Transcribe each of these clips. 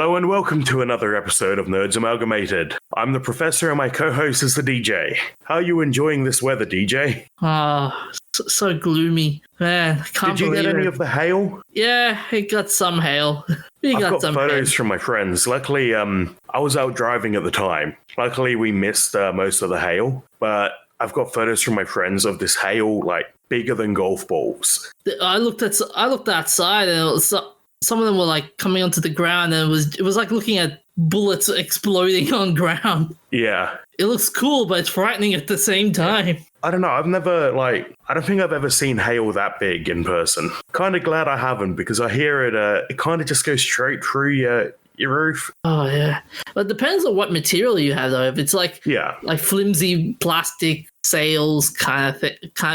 Hello and welcome to another episode of Nerds Amalgamated. I'm the professor and my co-host is the DJ. How are you enjoying this weather, DJ? So gloomy. Man, I can't Did you believe get any it. of the hail? Yeah, it got some hail. I've got photos from my friends. Luckily, I was out driving at the time. Luckily, we missed most of the hail, but I've got photos from my friends of this hail, like, bigger than golf balls. I looked outside and it was, some of them were like coming onto the ground, and it was like looking at bullets exploding on ground. Yeah. It looks cool, but it's frightening at the same time. I don't know. I don't think I've ever seen hail that big in person. Kind of glad I haven't, because I hear it kind of just goes straight through your roof. Oh, yeah. But it depends on what material you have, though. If it's like flimsy plastic sails kind of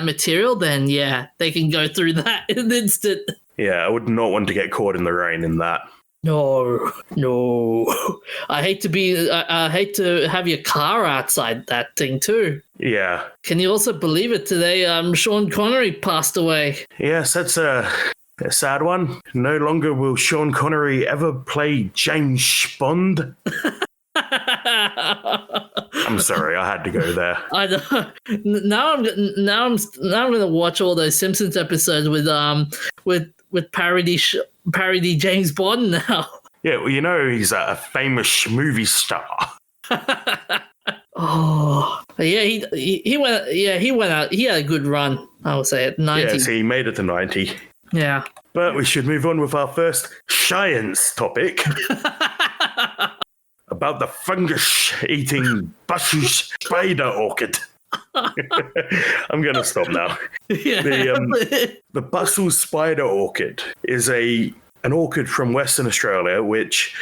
material, then yeah, they can go through that in an instant. Yeah, I would not want to get caught in the rain in that. No. I hate to have your car outside that thing too. Yeah. Can you also believe it today? Sean Connery passed away. Yes, that's a sad one. No longer will Sean Connery ever play James Bond. I'm sorry, I had to go there. I know. Now I'm gonna watch all those Simpsons episodes with parody James Bond now. Yeah, well, you know he's a famous movie star. Oh, yeah, he went. Yeah, he went out. He had a good run, I would say, at 90. Yes, he made it to 90. Yeah. But we should move on with our first science topic. About the fungus-eating Bussells Spider Orchid. I'm going to stop now. Yeah. The Bussells Spider Orchid is an orchid from Western Australia, which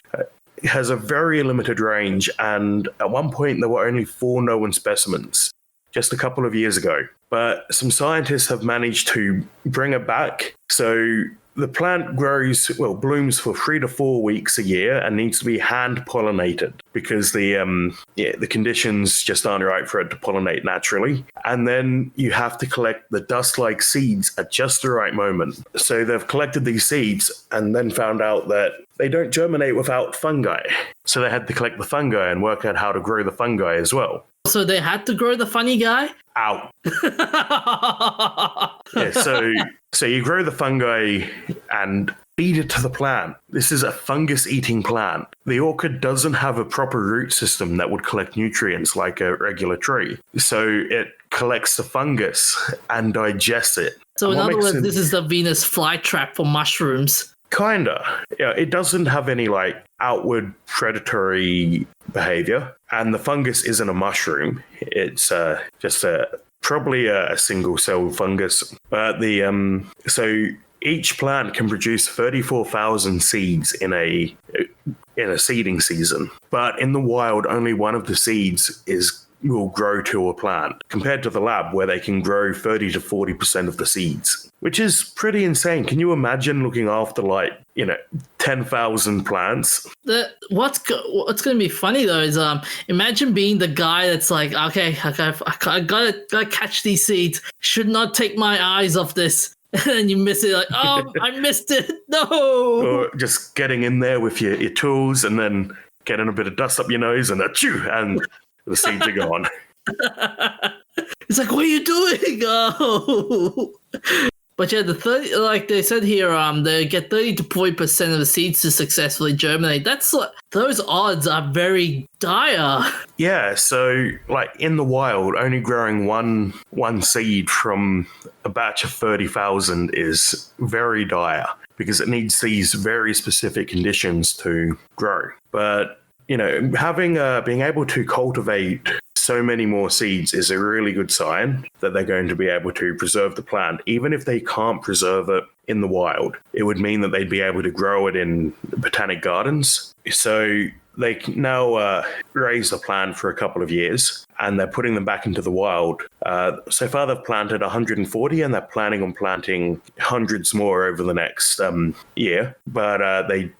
has a very limited range, and at one point there were only 4 known specimens, just a couple of years ago. But some scientists have managed to bring it back. So the plant blooms for 3 to 4 weeks a year and needs to be hand pollinated because the conditions just aren't right for it to pollinate naturally. And then you have to collect the dust-like seeds at just the right moment. So they've collected these seeds and then found out that they don't germinate without fungi. So they had to collect the fungi and work out how to grow the fungi as well. So they had to grow the funny guy? Ow. Yeah, so you grow the fungi and feed it to the plant. This is a fungus-eating plant. The orchid doesn't have a proper root system that would collect nutrients like a regular tree. So it collects the fungus and digests it. So in other words, this is the Venus flytrap for mushrooms. Kinda. Yeah, it doesn't have any outward predatory behavior, and the fungus isn't a mushroom. It's just probably a single cell fungus. But so each plant can produce 34,000 seeds in a seeding season. But in the wild, only one of the seeds will grow to a plant, compared to the lab where they can grow 30 to 40% of the seeds, which is pretty insane. Can you imagine looking after 10,000 plants? What's going to be funny though is imagine being the guy that's like, okay, I gotta catch these seeds. Should not take my eyes off this. And then you miss it, I missed it. No. Or just getting in there with your tools and then getting a bit of dust up your nose and and the seeds are gone. It's like, what are you doing? Oh. But yeah, they said here, they get 30 to 40% of the seeds to successfully germinate. Those odds are very dire. Yeah, so in the wild, only growing one seed from a batch of 30,000 is very dire because it needs these very specific conditions to grow. But being able to cultivate so many more seeds is a really good sign that they're going to be able to preserve the plant. Even if they can't preserve it in the wild, it would mean that they'd be able to grow it in botanic gardens. So they now raise the plant for a couple of years and they're putting them back into the wild. So far they've planted 140 and they're planning on planting hundreds more over the next year. But they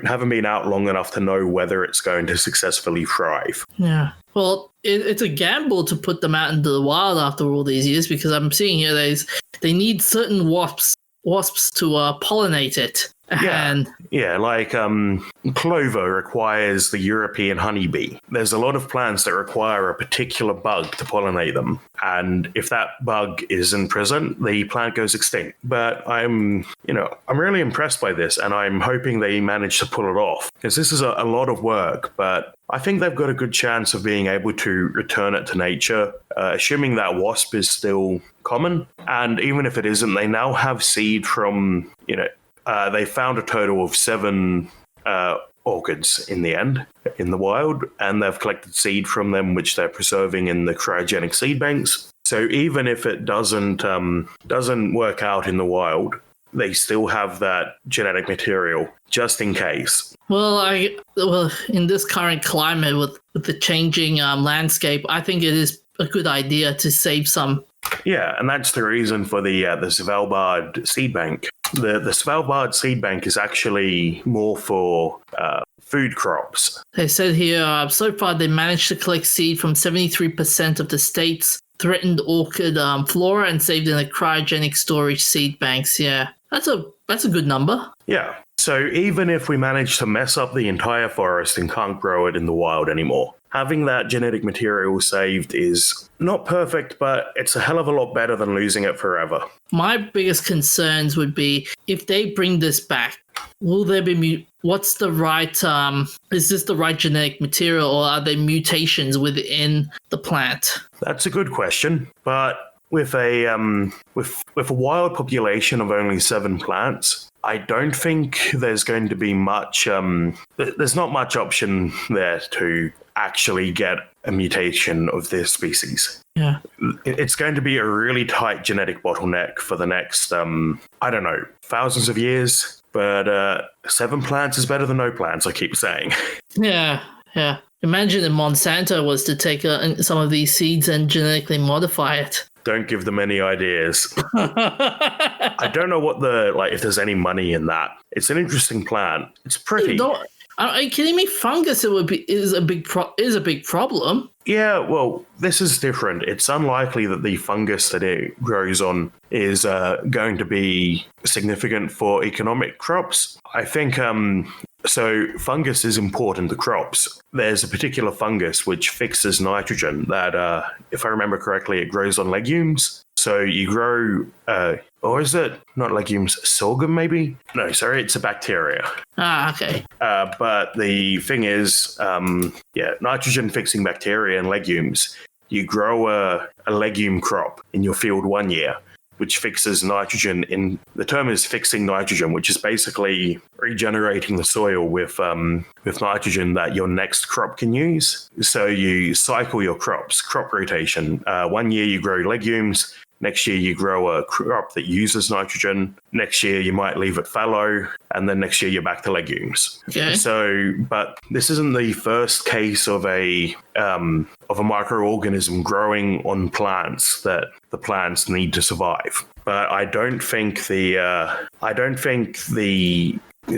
haven't been out long enough to know whether it's going to successfully thrive. Yeah. Well, it's a gamble to put them out into the wild after all these years because I'm seeing here they need certain wasps wasps to pollinate it. And like clover requires the European honeybee. There's a lot of plants that require a particular bug to pollinate them. And if that bug isn't present, the plant goes extinct. But I'm really impressed by this, and I'm hoping they manage to pull it off, because this is a lot of work, but I think they've got a good chance of being able to return it to nature, assuming that wasp is still common. And even if it isn't, they now have seed from, they found a total of 7 orchids in the end, in the wild, and they've collected seed from them, which they're preserving in the cryogenic seed banks. So even if it doesn't work out in the wild, they still have that genetic material just in case. Well, in this current climate with the changing landscape, I think it is a good idea to save some. Yeah, and that's the reason for the Svalbard seed bank. The Svalbard seed bank is actually more for food crops. They said here, so far they managed to collect seed from 73% of the state's threatened orchid flora and saved in a cryogenic storage seed banks. Yeah, that's a good number. Yeah. So even if we manage to mess up the entire forest and can't grow it in the wild anymore, having that genetic material saved is not perfect, but it's a hell of a lot better than losing it forever. My biggest concerns would be if they bring this back, will there be what's the right is this the right genetic material, or are there mutations within the plant? That's a good question, but with a wild population of only 7 plants, I don't think there's going to be much there's not much option there to actually get a mutation of this species. Yeah. It's going to be a really tight genetic bottleneck for the next thousands of years, but 7 plants is better than no plants, I keep saying. Yeah. Imagine if Monsanto was to take some of these seeds and genetically modify it. Don't give them any ideas. I don't know if there's any money in that. It's an interesting plant. It's pretty. Are you kidding me? Fungus is a big problem. Yeah, well, this is different. It's unlikely that the fungus that it grows on is going to be significant for economic crops. I think so fungus is important to crops. There's a particular fungus which fixes nitrogen that, if I remember correctly, it grows on legumes. So you grow, or is it not legumes, sorghum maybe? No, sorry, it's a bacteria. Ah, okay. But the thing is, nitrogen fixing bacteria in legumes. You grow a legume crop in your field one year, which fixes nitrogen the term is fixing nitrogen, which is basically regenerating the soil with nitrogen that your next crop can use. So you cycle your crops, crop rotation. One year you grow legumes. Next year you grow a crop that uses nitrogen. Next year you might leave it fallow, and then next year you're back to legumes. Okay. So, but this isn't the first case of a microorganism growing on plants that the plants need to survive. But I don't think the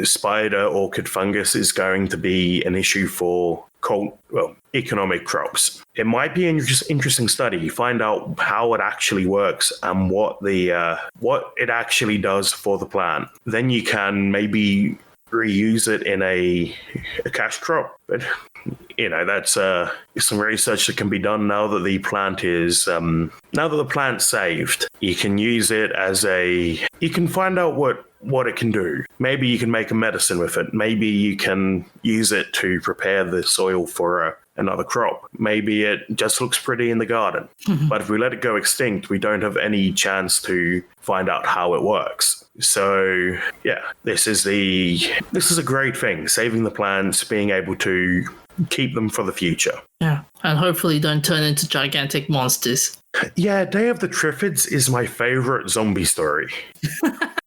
spider orchid fungus is going to be an issue for economic crops. It might be an interesting study. Find out how it actually works and what it actually does for the plant. Then you can maybe reuse it in a cash crop. But that's some research that can be done now that the plant is plant's saved. You can use it you can find out what it can do. Maybe you can make a medicine with it. Maybe you can use it to prepare the soil for another crop. Maybe it just looks pretty in the garden. Mm-hmm. But if we let it go extinct, we don't have any chance to find out how it works. So yeah, this is a great thing. Saving the plants, being able to keep them for the future. Yeah, and hopefully don't turn into gigantic monsters. Yeah, Day of the Triffids is my favorite zombie story.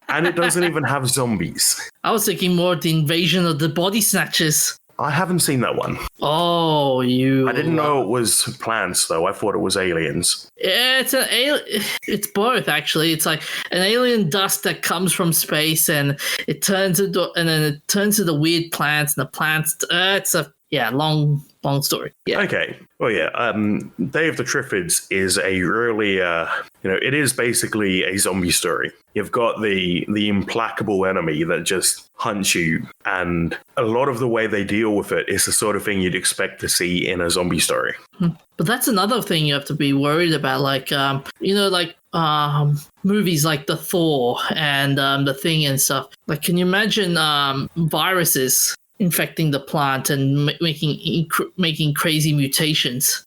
And it doesn't even have zombies. I was thinking more the invasion of the body snatchers. I haven't seen that one. Oh, I didn't know it was plants, though. I thought it was aliens. Yeah, it's both, actually. It's like an alien dust that comes from space, and it turns into the weird plants, and the plants. yeah, long story. Yeah. Okay. Well, yeah. Day of the Triffids is a really, it is basically a zombie story. You've got the implacable enemy that just hunts you, and a lot of the way they deal with it is the sort of thing you'd expect to see in a zombie story. But that's another thing you have to be worried about, like movies like the Thor and the Thing and stuff. Like, can you imagine viruses infecting the plant and making crazy mutations?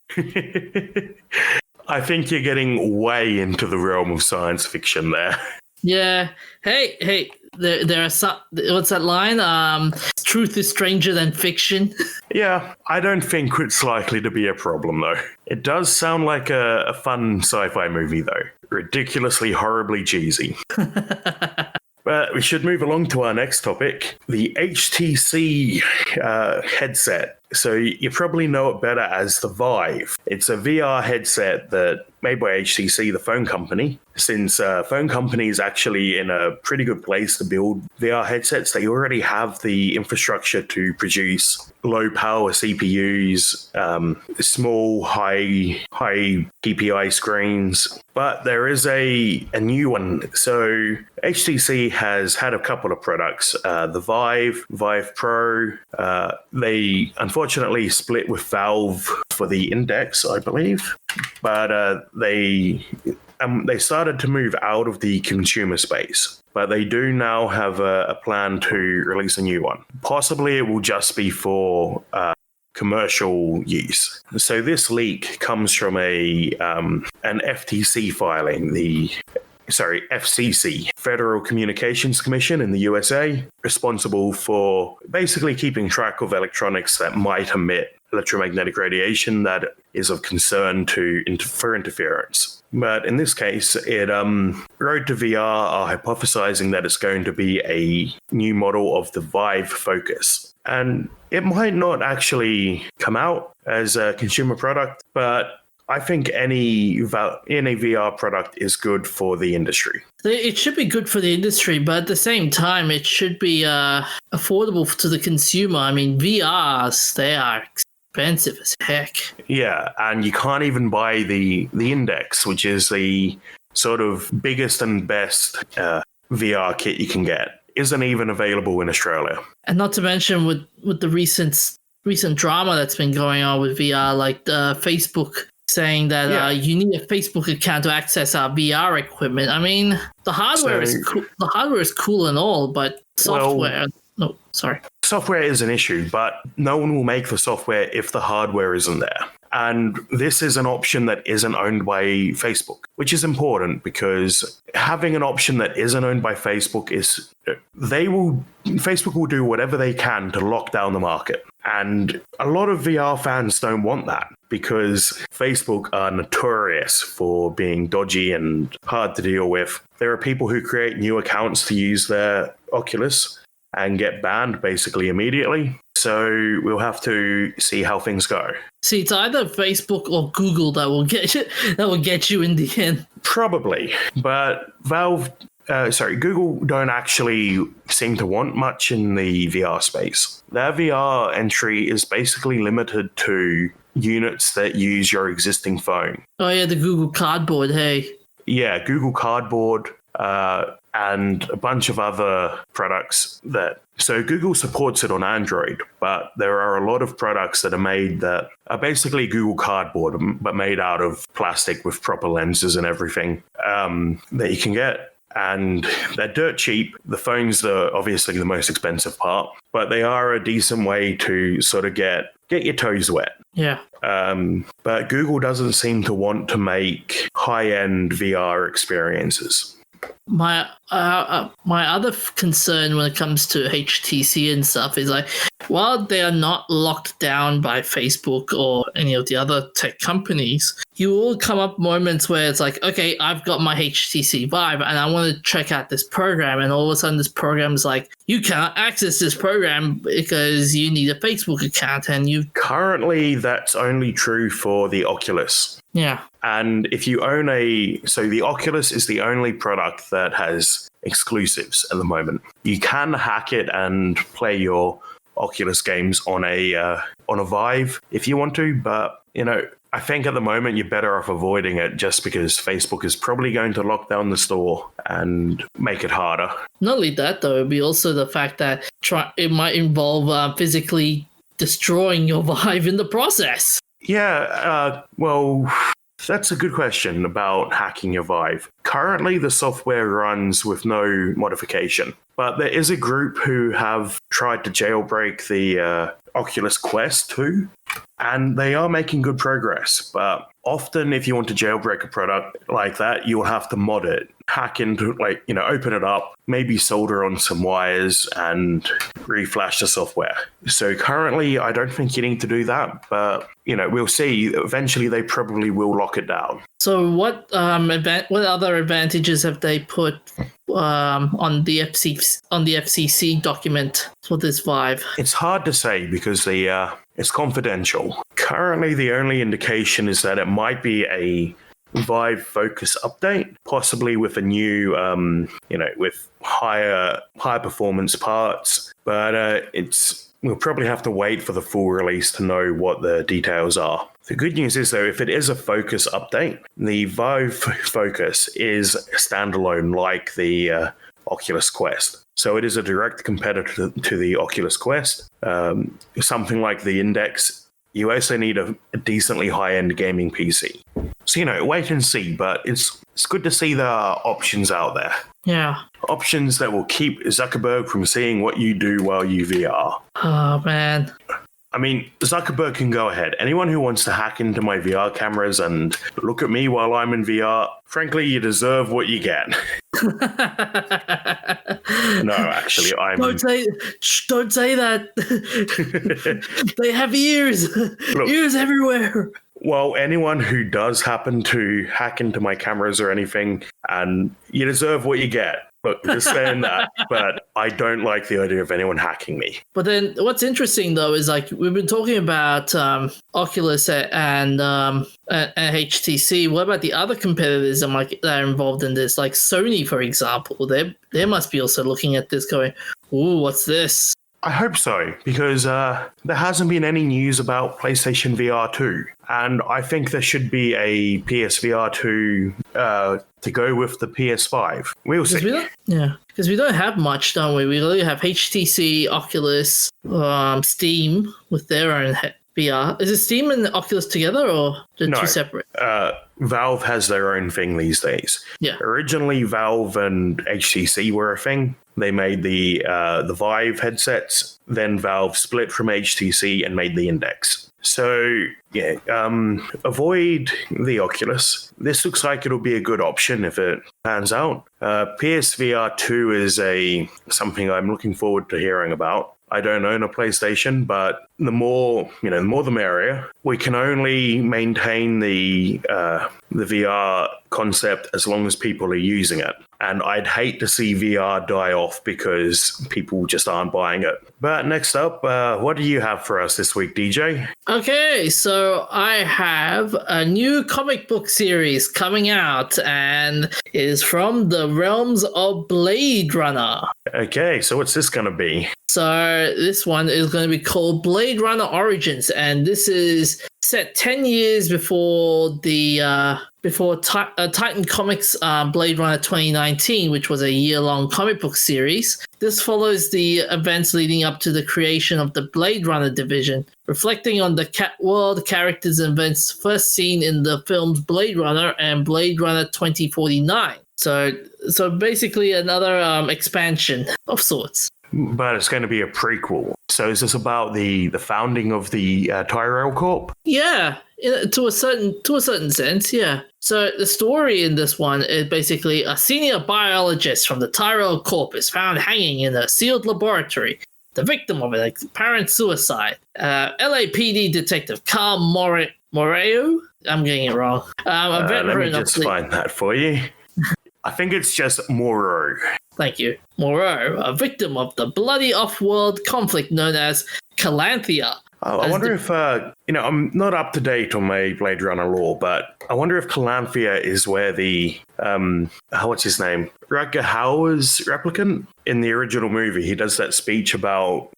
I think you're getting way into the realm of science fiction there. Yeah. Hey. There are some. What's that line? Truth is stranger than fiction. Yeah, I don't think it's likely to be a problem, though. It does sound like a fun sci-fi movie, though. Ridiculously, horribly cheesy. But we should move along to our next topic, the HTC headset. So you probably know it better as the Vive. It's a VR headset that made by HTC, the phone company. Since phone company is actually in a pretty good place to build VR headsets, they already have the infrastructure to produce low power CPUs, small, high PPI screens. But there is a new one. So HTC has had a couple of products, the Vive Pro. They unfortunately split with Valve for the Index, I believe. But they started to move out of the consumer space. But they do now have a plan to release a new one. Possibly it will just be for commercial use. So this leak comes from an FTC filing, FCC, Federal Communications Commission in the USA, responsible for basically keeping track of electronics that might emit electromagnetic radiation that is of concern for interference. But in this case, it Road to VR are hypothesizing that it's going to be a new model of the Vive Focus. And it might not actually come out as a consumer product, but I think any VR product is good for the industry. It should be good for the industry, but at the same time, it should be affordable to the consumer. I mean, VRs, they are expensive as heck. Yeah, and you can't even buy the Index, which is the sort of biggest and best VR kit you can get. Isn't even available in Australia. And not to mention with the recent drama that's been going on with VR, like Facebook saying that you need a Facebook account to access our VR equipment. I mean, the hardware is cool. The hardware is cool and all, but software. Software is an issue, but no one will make the software if the hardware isn't there. And this is an option that isn't owned by Facebook, which is important because having an option that isn't owned by Facebook Facebook will do whatever they can to lock down the market. And a lot of VR fans don't want that because Facebook are notorious for being dodgy and hard to deal with. There are people who create new accounts to use their Oculus and get banned basically immediately. So we'll have to see how things go. See, it's either Facebook or Google that will get you in the end. Probably, but Google don't actually seem to want much in the VR space. Their VR entry is basically limited to units that use your existing phone. Oh yeah, the Google Cardboard, hey. Yeah, Google Cardboard, and a bunch of other products so Google supports it on Android, but there are a lot of products that are made that are basically Google Cardboard, but made out of plastic with proper lenses and everything that you can get. And they're dirt cheap. The phones are obviously the most expensive part, but they are a decent way to sort of get your toes wet. Yeah. But Google doesn't seem to want to make high-end VR experiences. My other concern when it comes to HTC and stuff is like, while they are not locked down by Facebook or any of the other tech companies, you will come up moments where it's like, okay, I've got my HTC Vive and I want to check out this program, and all of a sudden this program is like, you cannot access this program because you need a Facebook account, and you currently that's only true for the Oculus. Yeah. And if you own the Oculus is the only product that has exclusives at the moment. You can hack it and play your Oculus games on a Vive if you want to, but I think at the moment you're better off avoiding it just because Facebook is probably going to lock down the store and make it harder. Not only that, though, it'd be also the fact that it might involve physically destroying your Vive in the process. Yeah, well, that's a good question about hacking your Vive. Currently, the software runs with no modification, but there is a group who have tried to jailbreak the Oculus Quest 2, and they are making good progress. But often, if you want to jailbreak a product like that, you'll have to mod it, hack into, open it up, maybe solder on some wires and reflash the software. So currently, I don't think you need to do that, but we'll see. Eventually, they probably will lock it down. So what other advantages have they put on the FCC document for this Vive? It's hard to say because it's confidential. Currently, the only indication is that it might be a Vive Focus update, possibly with a new, with higher performance parts. But we'll probably have to wait for the full release to know what the details are. The good news is, though, if it is a Focus update, the Vive Focus is standalone like the Oculus Quest. So it is a direct competitor to the Oculus Quest. Something like the Index, you also need a decently high-end gaming PC. So, wait and see, but it's good to see there are options out there. Yeah. Options that will keep Zuckerberg from seeing what you do while you VR. Oh, man. I mean, Zuckerberg can go ahead. Anyone who wants to hack into my VR cameras and look at me while I'm in VR, frankly, you deserve what you get. No, actually, Don't say that. They have ears. Look, ears everywhere. Well, anyone who does happen to hack into my cameras or anything, and you deserve what you get. Look, just saying that, but I don't like the idea of anyone hacking me. But then what's interesting, though, is we've been talking about Oculus and HTC. What about the other competitors that are involved in this? Like Sony, for example. They must be also looking at this going, ooh, what's this? I hope so, because there hasn't been any news about PlayStation VR 2. And I think there should be a PSVR 2 to go with the PS5. We'll see. Because we don't have much, don't we? We only have HTC, Oculus, Steam with their own VR. Is it Steam and Oculus together, or they're two separate? Valve has their own thing these days. Yeah. Originally, Valve and HTC were a thing. They made the Vive headsets. Then Valve split from HTC and made the Index. So, yeah, avoid the Oculus. This looks like it'll be a good option if it pans out. PSVR 2 is something I'm looking forward to hearing about. I don't own a PlayStation, but the more the merrier. We can only maintain the VR concept as long as people are using it. And I'd hate to see VR die off because people just aren't buying it. But next up, what do you have for us this week, DJ? Okay, so I have a new comic book series coming out, and it is from the realms of Blade Runner. Okay, so what's this going to be? So this one is going to be called Blade Runner Origins, and this is set 10 years before Titan Comics Blade Runner 2019, which was a year-long comic book series. This follows the events leading up to the creation of the Blade Runner division, reflecting on the world, characters, and events first seen in the films Blade Runner and Blade Runner 2049. So basically another expansion of sorts. But it's going to be a prequel. So is this about the founding of the Tyrell Corp? Yeah, to a certain sense, yeah. So the story in this one is basically a senior biologist from the Tyrell Corp is found hanging in a sealed laboratory, the victim of an apparent suicide. LAPD detective Carl Moreo, I'm getting it wrong. Let me just find that for you. I think it's just Moro. Thank you. Moreau, a victim of the bloody off-world conflict known as Calanthea. I wonder if, I'm not up to date on my Blade Runner lore, but I wonder if Calanthea is where the, what's his name? Rutger Hauer's replicant in the original movie. He does that speech about,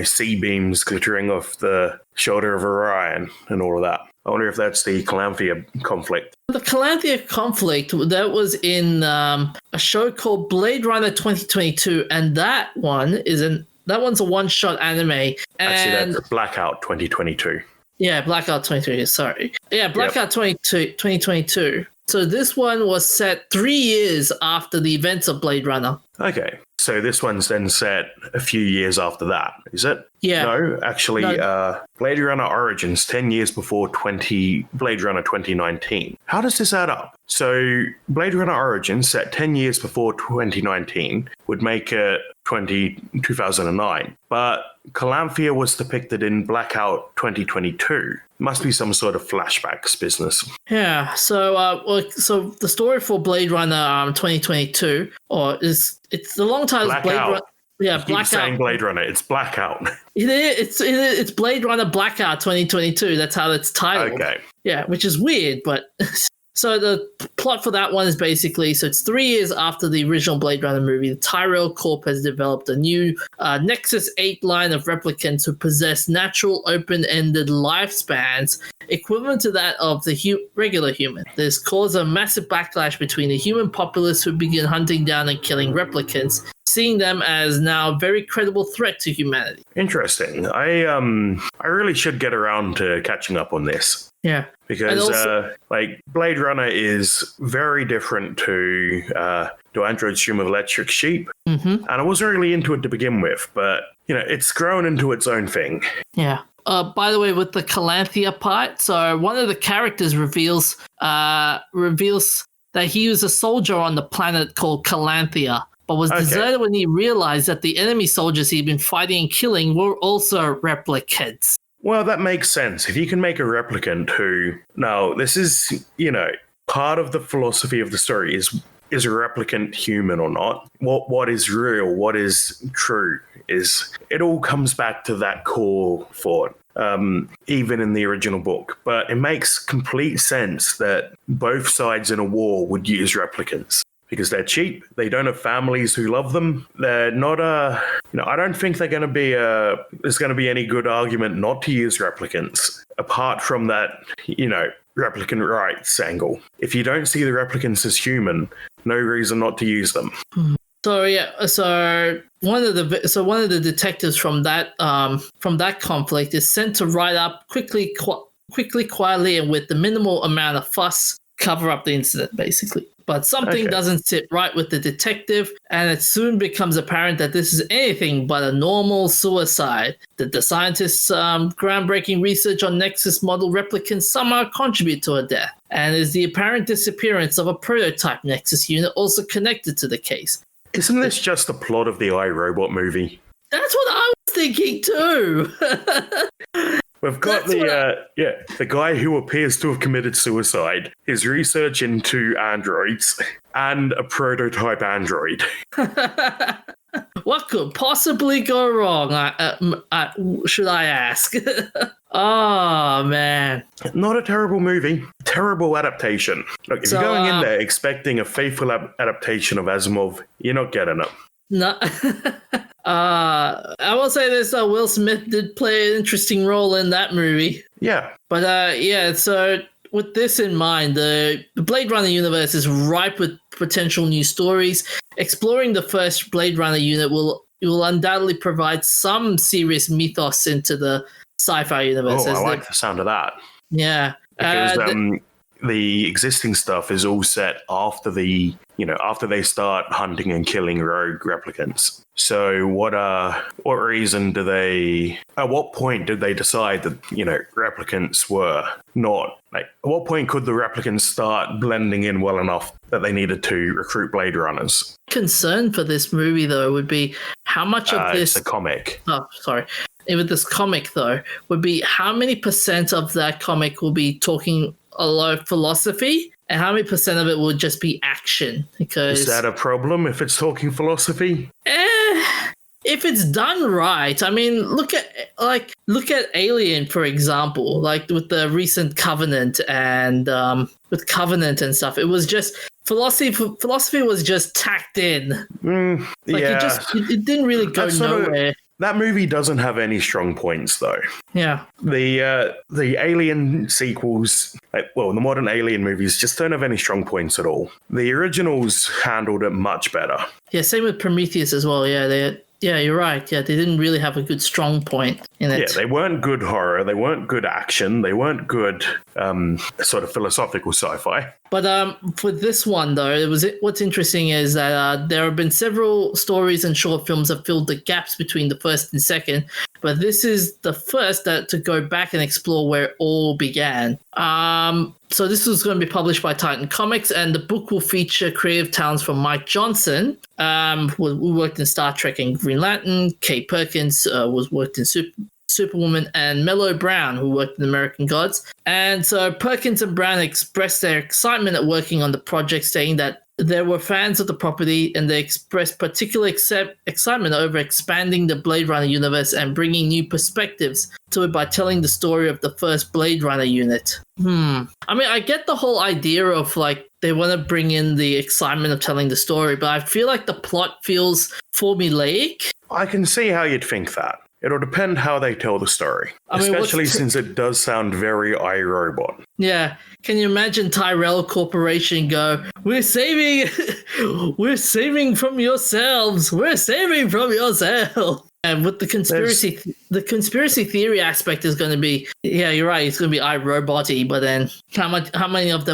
sea beams glittering off the shoulder of Orion and all of that. I wonder if that's the Calanthea conflict. The Calanthea conflict, that was in a show called Blade Runner 2022, and that one's a one-shot anime. And actually, that's Blackout 2022. Yeah, Blackout 2022, sorry. Yeah, Blackout 2022. So this one was set 3 years after the events of Blade Runner. Okay, so this one's then set a few years after that, is it? Yeah. No, actually, Blade Runner Origins, 10 years before Blade Runner 2019. How does this add up? So Blade Runner Origins, set 10 years before 2019, would make it 2009. But Calanthea was depicted in Blackout 2022. Must be some sort of flashbacks business. Yeah, so so the story for Blade Runner 2022, it's the long title Blackout. Blade Runner. Yeah, Keep Blackout. saying Blade Runner. It's Blackout. It's Blade Runner Blackout 2022. That's how it's titled. Okay. Yeah, which is weird, but so the plot for that one is basically, so it's 3 years after the original Blade Runner movie, the Tyrell Corp has developed a new Nexus 8 line of replicants who possess natural open-ended lifespans equivalent to that of the regular human. This caused a massive backlash between the human populace who begin hunting down and killing replicants, seeing them as now a very credible threat to humanity. Interesting. I really should get around to catching up on this. Yeah. Because Blade Runner is very different to Do Androids Dream of Electric Sheep? Mm-hmm. And I wasn't really into it to begin with, but, it's grown into its own thing. Yeah. By the way, with the Calanthea part, so one of the characters reveals that he was a soldier on the planet called Calanthea, but was deserted when he realized that the enemy soldiers he'd been fighting and killing were also replicants. Well, that makes sense. If you can make a replicant who... Now, this is, part of the philosophy of the story is a replicant human or not? What is real? What is true? It all comes back to that core thought, even in the original book. But it makes complete sense that both sides in a war would use replicants. Because they're cheap, they don't have families who love them. They're not I don't think there's going to be any good argument not to use replicants, apart from that, replicant rights angle. If you don't see the replicants as human, no reason not to use them. So one of the detectives from that conflict is sent to write up quickly, quietly, and with the minimal amount of fuss, cover up the incident, basically. But something doesn't sit right with the detective, and it soon becomes apparent that this is anything but a normal suicide. That the scientists' groundbreaking research on Nexus model replicants somehow contribute to her death, and is the apparent disappearance of a prototype Nexus unit also connected to the case. Isn't this just the plot of the iRobot movie? That's what I was thinking too. We've got the guy who appears to have committed suicide, his research into androids, and a prototype android. What could possibly go wrong, should I ask? Oh, man. Not a terrible movie. Terrible adaptation. Look, if you're going in there expecting a faithful adaptation of Asimov, you're not getting it. No. I will say this, Will Smith did play an interesting role in that movie. Yeah. But so with this in mind, the Blade Runner universe is ripe with potential new stories. Exploring the first Blade Runner unit will undoubtedly provide some serious mythos into the sci-fi universe. Oh, I like the sound of that. Yeah. Because the existing stuff is all set after after they start hunting and killing rogue replicants. So at what point did they decide that, replicants were not, at what point could the replicants start blending in well enough that they needed to recruit Blade Runners? Concern for this movie, though, would be how much of this... It's a comic. Oh, sorry. With this comic, though, would be how many % of that comic will be talking a lot of philosophy and how many percent of it would just be action? Because Is that a problem if it's talking philosophy? if it's done right, I mean, look at Alien, for example, like with the recent Covenant and with Covenant and stuff. It was just philosophy was just tacked in. Like Yeah. it didn't really go nowhere. That movie doesn't have any strong points, though. Yeah. The Alien sequels, the modern Alien movies, just don't have any strong points at all. The originals handled it much better. Yeah, same with Prometheus as well. Yeah, you're right. Yeah, they didn't really have a good strong point in it. Yeah, they weren't good horror. They weren't good action. They weren't good sort of philosophical sci-fi. But for this one, though, what's interesting is that there have been several stories and short films that filled the gaps between the first and second. But this is the first to go back and explore where it all began. So this was going to be published by Titan Comics, and the book will feature creative talents from Mike Johnson, who worked in Star Trek and Green Lantern. Kay Perkins worked in Superwoman, and Mello Brown, who worked in American Gods. And so Perkins and Brown expressed their excitement at working on the project, saying that they were fans of the property and they expressed particular excitement over expanding the Blade Runner universe and bringing new perspectives to it by telling the story of the first Blade Runner unit. I mean, I get the whole idea of like they want to bring in the excitement of telling the story, but I feel like the plot feels formulaic. I can see how you'd think that. It'll depend how they tell the story, especially since it does sound very iRobot. Yeah. Can you imagine Tyrell Corporation go, we're saving from yourselves. We're saving from yourselves. And with the conspiracy theory aspect is going to be, yeah, you're right. It's going to be iRobot-y, but then how many of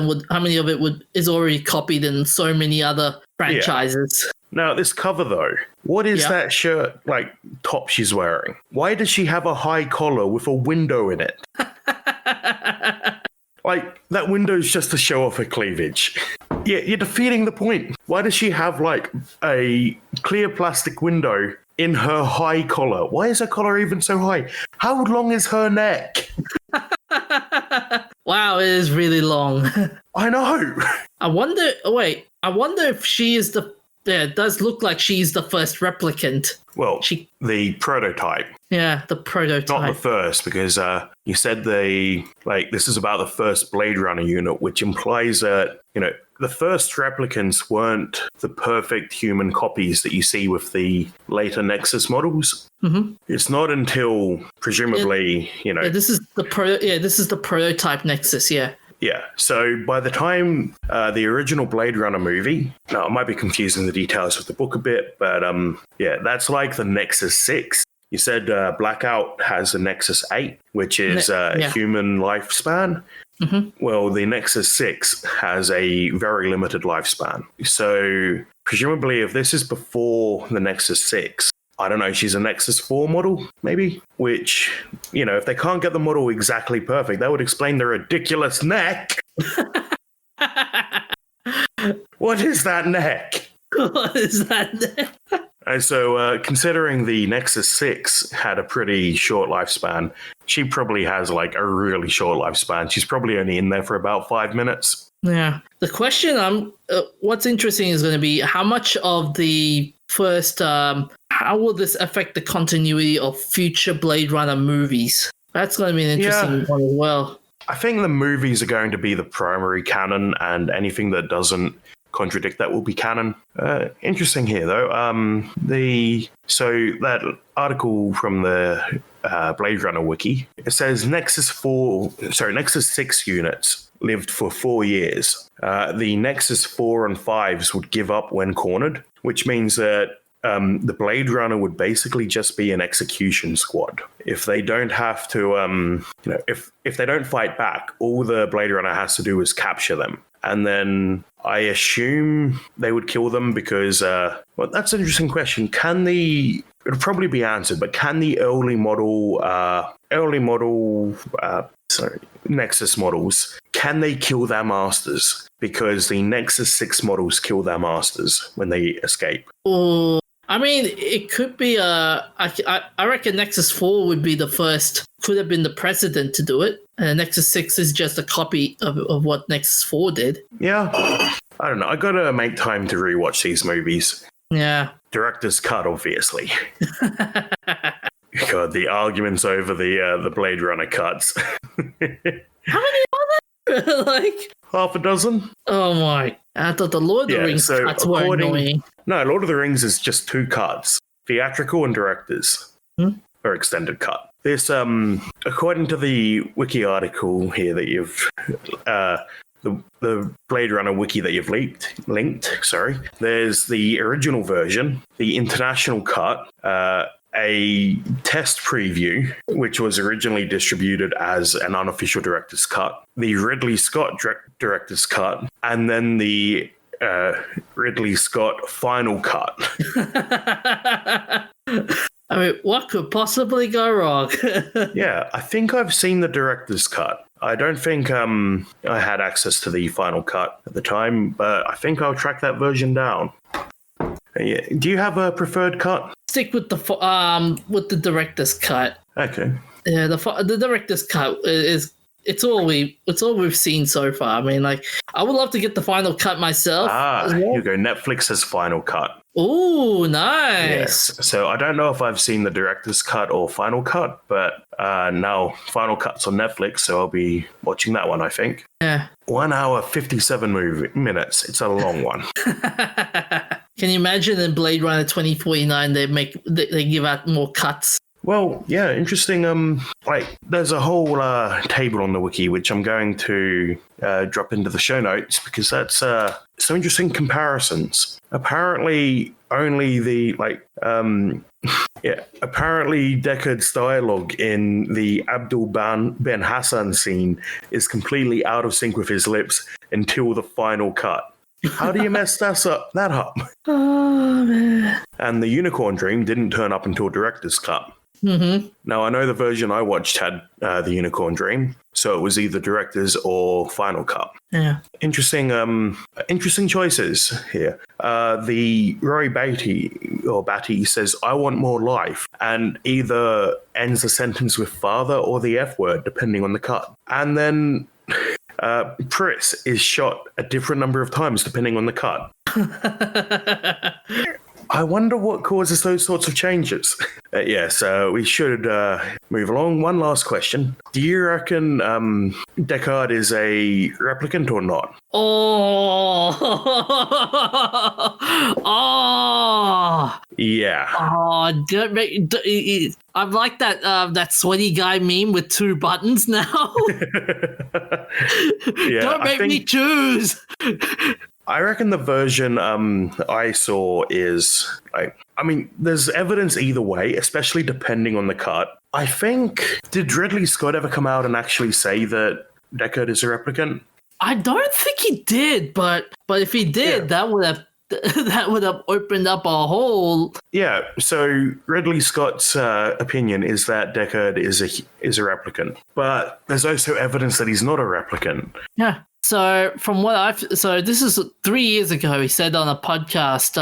it is already copied in so many other franchises? Yeah. Now, this cover, though, what is that shirt, top she's wearing? Why does she have a high collar with a window in it? That window's just to show off her cleavage. Yeah, you're defeating the point. Why does she have, a clear plastic window in her high collar? Why is her collar even so high? How long is her neck? Wow, it is really long. I know. I wonder if she is it does look like she's the first replicant. Well, the prototype. Yeah, the prototype. Not the first, because you said this is about the first Blade Runner unit, which implies that, the first replicants weren't the perfect human copies that you see with the later Nexus models. Mm-hmm. It's not until, presumably, this is the prototype Nexus, yeah. Yeah, so by the time the original Blade Runner movie, now I might be confusing the details of the book a bit, but that's like the Nexus 6. You said Blackout has a Nexus 8, which is a human lifespan. Mm-hmm. Well, the Nexus 6 has a very limited lifespan. So presumably if this is before the Nexus 6, I don't know, she's a Nexus 4 model, maybe? Which, if they can't get the model exactly perfect, that would explain the ridiculous neck. What is that neck? What is that neck? And so, considering the Nexus 6 had a pretty short lifespan, she probably has, a really short lifespan. She's probably only in there for about 5 minutes. Yeah. The question, what's interesting is going to be how much of the first... how will this affect the continuity of future Blade Runner movies? That's going to be an interesting one as well. I think the movies are going to be the primary canon, and anything that doesn't contradict that will be canon. Interesting here, though. So that article from the Blade Runner wiki, it says Nexus 6 units lived for 4 years. The Nexus 4 and 5s would give up when cornered, which means that the Blade Runner would basically just be an execution squad. If they don't have to, if they don't fight back, all the Blade Runner has to do is capture them. And then I assume they would kill them because, that's an interesting question. It'll probably be answered, but can the early model Nexus models, can they kill their masters? Because the Nexus 6 models kill their masters when they escape. Oh, I mean, it could be I reckon Nexus 4 would be the first. Could have been the precedent to do it, and Nexus 6 is just a copy of what Nexus 4 did. Yeah, I don't know. I gotta make time to rewatch these movies. Yeah. Director's cut, obviously. God, the arguments over the Blade Runner cuts. How many are there? Like half a dozen. Oh my! I thought the Lord of the Rings cuts were annoying. No, Lord of the Rings is just 2 cuts: theatrical and director's, or extended cut. This, according to the wiki article here that you've, the Blade Runner wiki that you've linked. Sorry, there's the original version, the international cut, a test preview, which was originally distributed as an unofficial director's cut, the Ridley Scott director's cut, and then the Ridley Scott final cut. I mean, what could possibly go wrong? Yeah, I think I've seen the director's cut. I don't think I had access to the final cut at the time, but I think I'll track that version down. Yeah. Do you have a preferred cut? Stick with the director's cut. Okay. Yeah, the director's cut is it's all we've seen so far. I mean, like, I would love to get the final cut myself. Here you go. Netflix has final cut. Ooh, nice. Yes. So I don't know if I've seen the director's cut or final cut, but now final cut's on Netflix, so I'll be watching that one, I think. Yeah. 1 hour, 57 minutes. It's a long one. Can you imagine in Blade Runner 2049 they give out more cuts? Well, yeah, interesting. There's a whole table on the wiki which I'm going to drop into the show notes because that's some interesting comparisons. Apparently, only apparently Deckard's dialogue in the Abdul Ben Hassan scene is completely out of sync with his lips until the final cut. How do you mess that up? Oh, man. And the Unicorn Dream didn't turn up until director's cut. Mm-hmm. Now, I know the version I watched had the Unicorn Dream, so it was either director's or final cut. Yeah. Interesting choices here. The Rory Batty says, "I want more life," and either ends the sentence with father or the F word, depending on the cut. And then Pris is shot a different number of times, depending on the cut. I wonder what causes those sorts of changes. So we should move along. One last question. Do you reckon Deckard is a replicant or not? Oh. Oh. Yeah. Oh, don't make... I'm like that sweaty guy meme with 2 buttons now. Yeah, don't make me choose. I reckon the version I saw is there's evidence either way, especially depending on the cut. I think, did Ridley Scott ever come out and actually say that Deckard is a replicant? I don't think he did, but if he did, that would have opened up a whole. Yeah. So Ridley Scott's opinion is that Deckard is a replicant, but there's also evidence that he's not a replicant. Yeah. So from what this is 3 years ago, he said on a podcast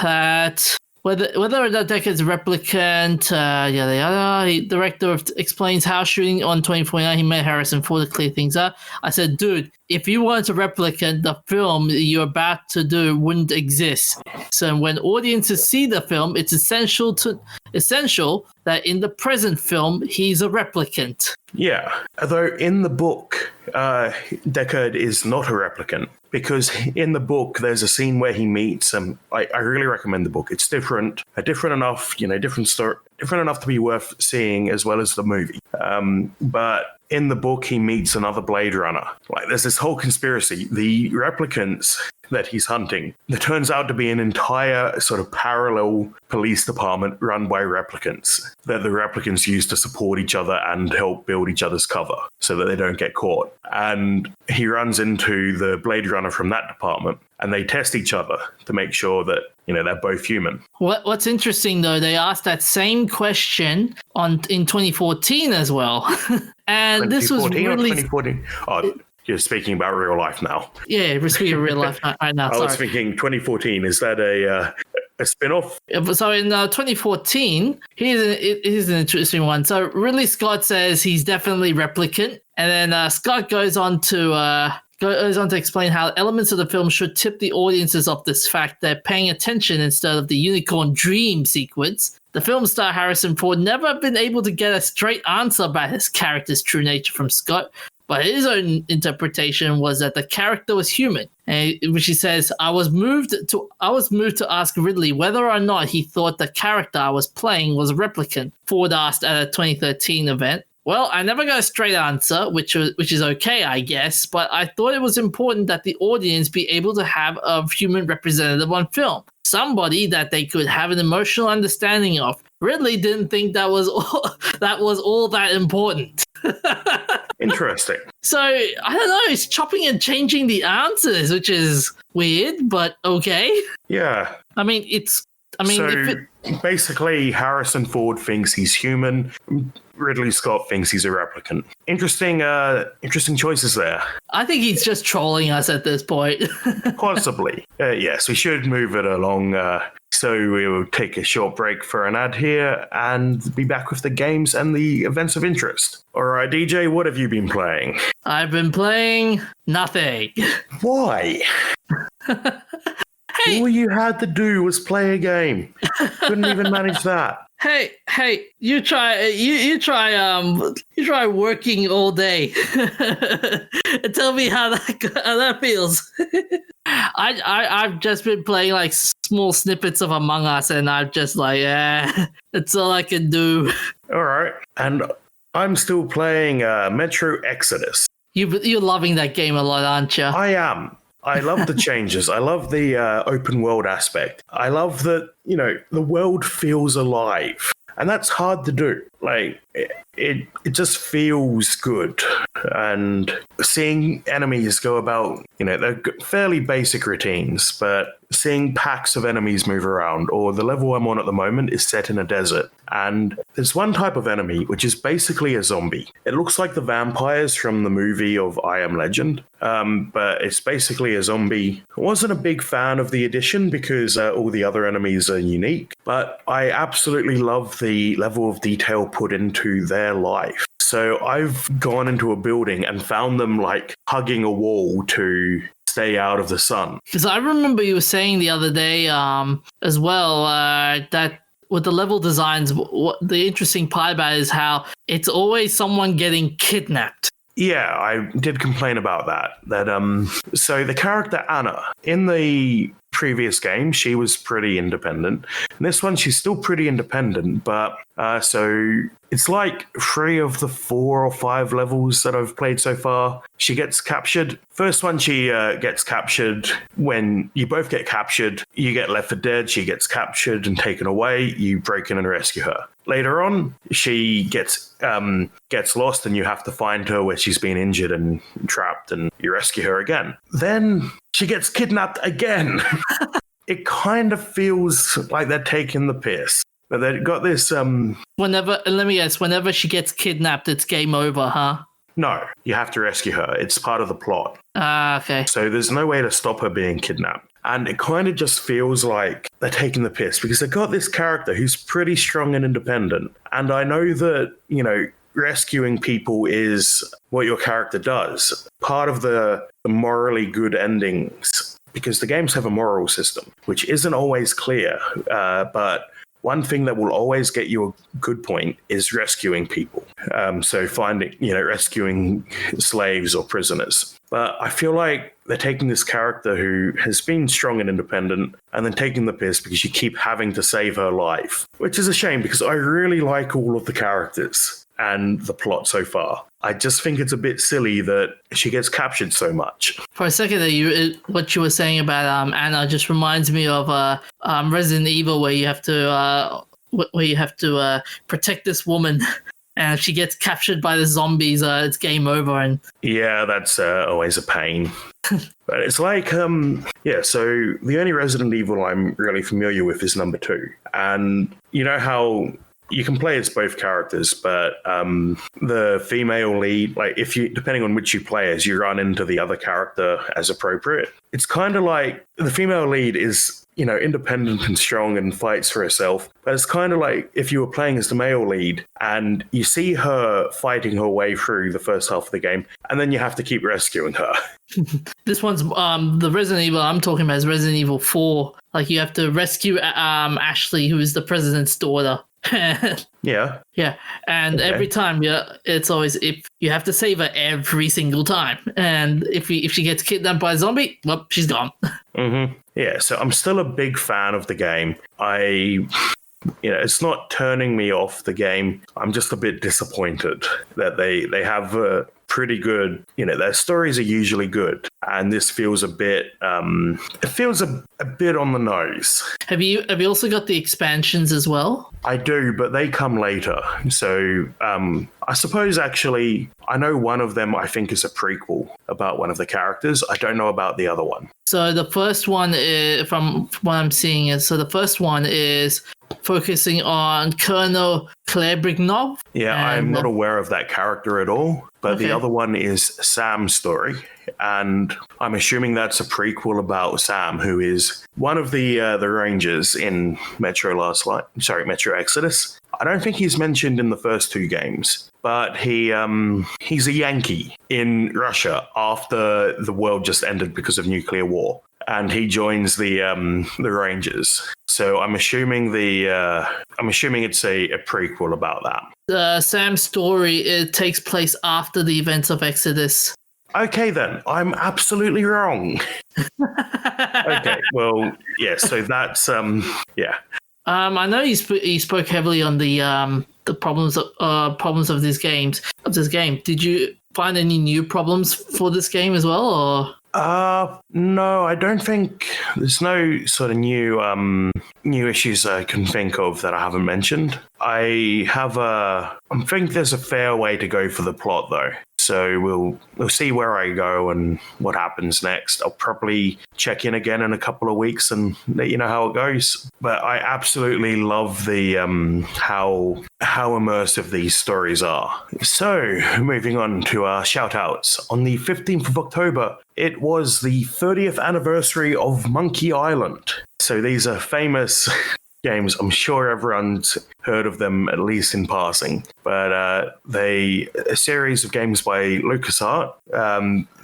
that whether or not Deckard's a replicant, the director explains how shooting on 2049 he met Harrison Ford to clear things up. I said, dude, if you weren't a replicant, the film you're about to do wouldn't exist. So when audiences see the film, it's essential that in the present film he's a replicant. Yeah, although in the book, Deckard is not a replicant because in the book there's a scene where he meets. I really recommend the book. It's different enough, different story, different enough to be worth seeing as well as the movie. But in the book, he meets another Blade Runner. There's this whole conspiracy. The replicants that he's hunting, there turns out to be an entire sort of parallel police department run by replicants that the replicants use to support each other and help build each other's cover so that they don't get caught. And he runs into the Blade Runner from that department and they test each other to make sure that, they're both human. What's interesting, though, they asked that same question in 2014 as well. And this was really... 2014? Oh, you're speaking about real life now. Yeah, we're speaking of real life right now. I was thinking 2014. Is that a spin-off? So in 2014, here's an interesting one. So Ridley Scott says he's definitely replicant, and then Scott goes on to explain how elements of the film should tip the audiences of this fact they're paying attention instead of the unicorn dream sequence. The film star Harrison Ford never been able to get a straight answer about his character's true nature from Scott, but his own interpretation was that the character was human, which he says, I was moved to ask Ridley whether or not he thought the character I was playing was a replicant. Ford asked at a 2013 event. Well, I never got a straight answer, which is okay, I guess, but I thought it was important that the audience be able to have a human representative on film, somebody that they could have an emotional understanding of. Ridley didn't think that was all that important. Interesting. So, I don't know, it's chopping and changing the answers, which is weird, but okay. Yeah. Basically, Harrison Ford thinks he's human. Ridley Scott thinks he's a replicant. Interesting choices there. I think he's just trolling us at this point. Possibly. Yes, we should move it along. So we will take a short break for an ad here and be back with the games and the events of interest. All right, DJ, what have you been playing? I've been playing nothing. Why? All you had to do was play a game. Couldn't even manage that. Hey, you try working all day. Tell me how that feels. I've just been playing like small snippets of Among Us, and I'm just like, that's all I can do. All right, and I'm still playing Metro Exodus. You're loving that game a lot, aren't you? I am. I love the changes. I love the open world aspect. I love that, the world feels alive. And that's hard to do. Like, it just feels good. And seeing enemies go about, they're fairly basic routines, but seeing packs of enemies move around, or the level I'm on at the moment is set in a desert. And there's one type of enemy, which is basically a zombie. It looks like the vampires from the movie of I Am Legend, but it's basically a zombie. I wasn't a big fan of the addition because all the other enemies are unique, but I absolutely love the level of detail put into their life. So I've gone into a building and found them like hugging a wall to stay out of the sun. Because I remember you were saying the other day as well that with the level designs, what the interesting part about it is how it's always someone getting kidnapped. Yeah, I did complain about that. So the character Anna, in the previous game, she was pretty independent. In this one, she's still pretty independent, but so it's like 3 of the 4 or 5 levels that I've played so far. She gets captured. First one, she gets captured. When you both get captured, you get left for dead. She gets captured and taken away. You break in and rescue her. Later on, she gets lost, and you have to find her where she's been injured and trapped, and you rescue her again. Then she gets kidnapped again. It kind of feels like they're taking the piss. But they've got this... whenever she gets kidnapped, it's game over, huh? No, you have to rescue her. It's part of the plot. Okay. So there's no way to stop her being kidnapped. And it kind of just feels like they're taking the piss because they've got this character who's pretty strong and independent. And I know that, rescuing people is what your character does. Part of the morally good endings, because the games have a moral system, which isn't always clear, but one thing that will always get you a good point is rescuing people. So rescuing slaves or prisoners. But I feel like they're taking this character who has been strong and independent and then taking the piss because you keep having to save her life, which is a shame because I really like all of the characters and the plot so far. I just think it's a bit silly that she gets captured so much. For a second, what you were saying about Anna just reminds me of Resident Evil, where you have to protect this woman, and if she gets captured by the zombies, it's game over. And yeah, that's always a pain. But it's like, so the only Resident Evil I'm really familiar with is number 2, and you know how you can play as both characters, but the female lead, like if you, depending on which you play as, you run into the other character as appropriate. It's kind of like the female lead is, independent and strong and fights for herself. But it's kind of like if you were playing as the male lead and you see her fighting her way through the first half of the game, and then you have to keep rescuing her. This one's the Resident Evil I'm talking about is Resident Evil 4. Like you have to rescue Ashley, who is the president's daughter. Yeah. Yeah. And every time, it's always if you have to save her every single time. And if she gets kidnapped by a zombie, well, she's gone. Mm-hmm. Yeah, so I'm still a big fan of the game. It's not turning me off the game. I'm just a bit disappointed that they have a pretty good, their stories are usually good. And this feels a bit, it feels a bit on the nose. Have you also got the expansions as well? I do, but they come later. So I suppose actually, I know one of them I think is a prequel about one of the characters. I don't know about the other one. So the first one, from what I'm seeing, the first one is focusing on Colonel Klebrignov. Yeah, I'm not aware of that character at all, but the other one is Sam's story. And I'm assuming that's a prequel about Sam, who is one of the Rangers in Metro Exodus. I don't think he's mentioned in the first two games, but he's a Yankee in Russia after the world just ended because of nuclear war, and he joins the Rangers. So I'm assuming it's a prequel about that. Sam's story, it takes place after the events of Exodus. Okay, then. I'm absolutely wrong. Okay, well, yeah, so that's, yeah. I know he spoke heavily on the problems of this game. Did you find any new problems for this game as well, or? No, I don't think there's no sort of new issues I can think of that I haven't mentioned. I think there's a fair way to go for the plot though. So we'll see where I go and what happens next. I'll probably check in again in a couple of weeks and let you know how it goes. But I absolutely love the how immersive these stories are. So moving on to our shout outs. On the 15th of October, it was the 30th anniversary of Monkey Island. So these are famous games. I'm sure everyone's heard of them, at least in passing. But a series of games by LucasArts.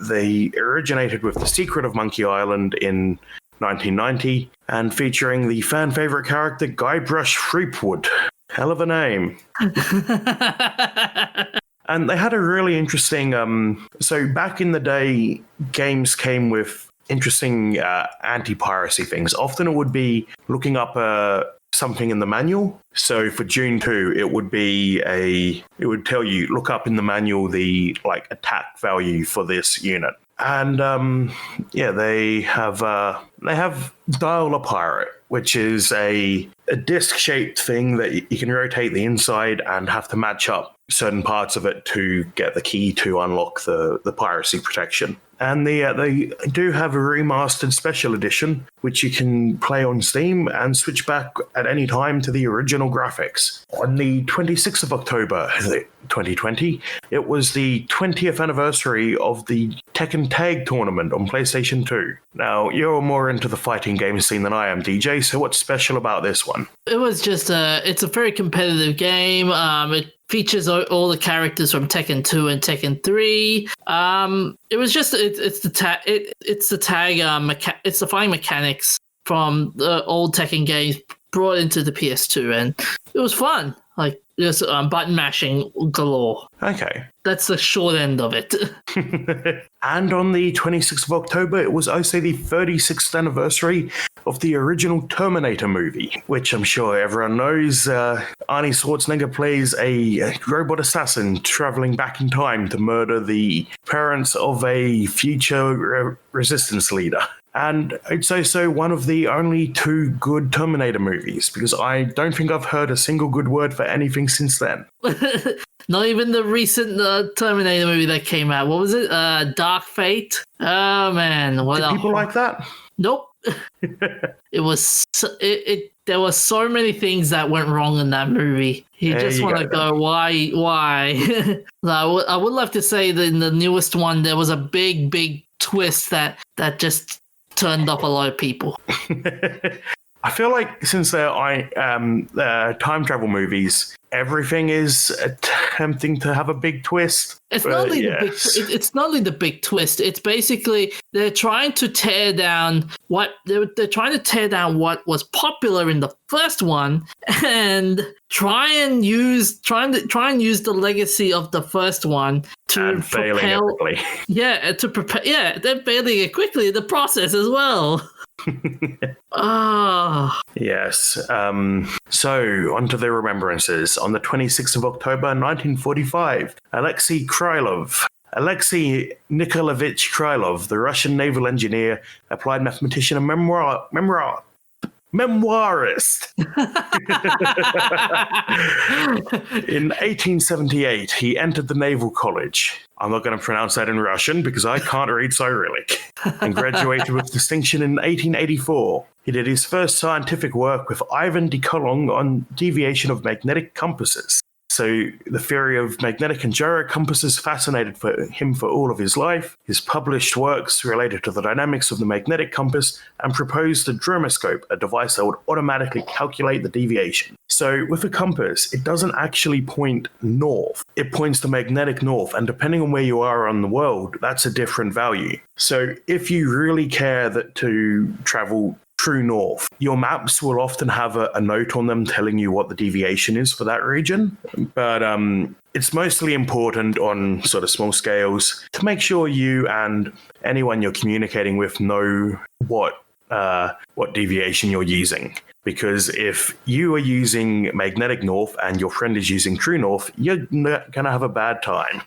They originated with The Secret of Monkey Island in 1990 and featuring the fan favorite character Guybrush Threepwood. Hell of a name. And they had a really interesting... so back in the day, games came with interesting anti-piracy things. Often it would be looking up something in the manual. So for Dune 2, it would tell you, look up in the manual the attack value for this unit. And they have Dial-A-Pirate, which is a disc-shaped thing that you can rotate the inside and have to match up certain parts of it to get the key to unlock the piracy protection. And they do have a remastered special edition, which you can play on Steam and switch back at any time to the original graphics. On the 26th of October 2020, it was the 20th anniversary of the Tekken Tag Tournament on PlayStation 2. Now, you're more into the fighting game scene than I am, DJ, so what's special about this one? It was just it's a very competitive game. It features all the characters from Tekken 2 and Tekken 3. It was just it's the fighting mechanics from the old Tekken games brought into the PS2, and it was fun. Like just button mashing galore. Okay. That's the short end of it. And on the 26th of October, it was also the 36th anniversary of the original Terminator movie, which I'm sure everyone knows. Arnie Schwarzenegger plays a robot assassin traveling back in time to murder the parents of a future resistance leader. And it's also one of the only two good Terminator movies, because I don't think I've heard a single good word for anything since then. Not even the recent Terminator movie that came out. What was it? Dark Fate? Oh, man. Did people like that? Nope. It was... It there were so many things that went wrong in that movie. You There just you want to go, go, why? I would love to say that in the newest one, there was a big twist that just turned up a lot of people. I feel like since they're time travel movies, everything is attempting to have a big twist. It's not only the big twist. It's basically they're trying to tear down what was popular in the first one and try and use the legacy of the first one to failing it quickly. They're failing it quickly in the process as well. Yes. So, onto the remembrances. On the 26th of October, 1945, Alexei Nikolaevich Krylov, the Russian naval engineer, applied mathematician, and memoirist. In 1878, he entered the Naval College. I'm not going to pronounce that in Russian because I can't read Cyrillic. And graduated with distinction in 1884. He did his first scientific work with Ivan de Coulomb on deviation of magnetic compasses. So the theory of magnetic and gyro compasses fascinated him for all of his life. His published works related to the dynamics of the magnetic compass and proposed the dromoscope, a device that would automatically calculate the deviation. So with a compass, it doesn't actually point north. It points the magnetic north, and depending on where you are on the world, that's a different value. So if you really care to travel true north, your maps will often have a note on them telling you what the deviation is for that region. But it's mostly important on sort of small scales to make sure you and anyone you're communicating with know what deviation you're using. Because if you are using magnetic north and your friend is using true north, you're going to have a bad time.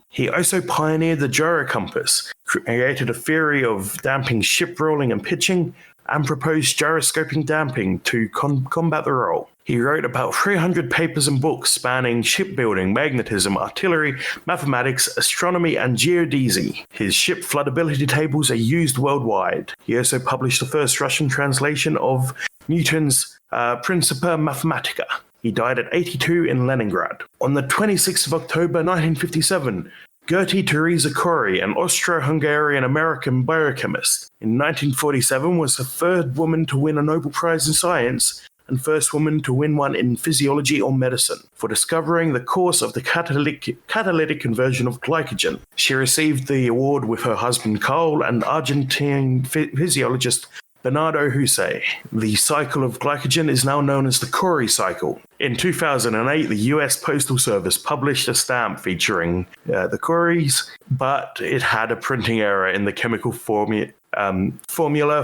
He also pioneered the gyro compass, created a theory of damping ship rolling and pitching, and proposed gyroscoping damping to combat the roll. He wrote about 300 papers and books spanning shipbuilding, magnetism, artillery, mathematics, astronomy, and geodesy. His ship floodability tables are used worldwide. He also published the first Russian translation of Newton's Principia Mathematica. He died at 82 in Leningrad. On the 26th of October 1957, Gertie Teresa Corey, an Austro-Hungarian-American biochemist, in 1947 was the third woman to win a Nobel Prize in Science and first woman to win one in physiology or medicine for discovering the cause of the catalytic conversion of glycogen. She received the award with her husband Carl and Argentine physiologist Bernardo Husay. The cycle of glycogen is now known as the Corey cycle. In 2008, the US Postal Service published a stamp featuring the Coreys, but it had a printing error in the chemical formula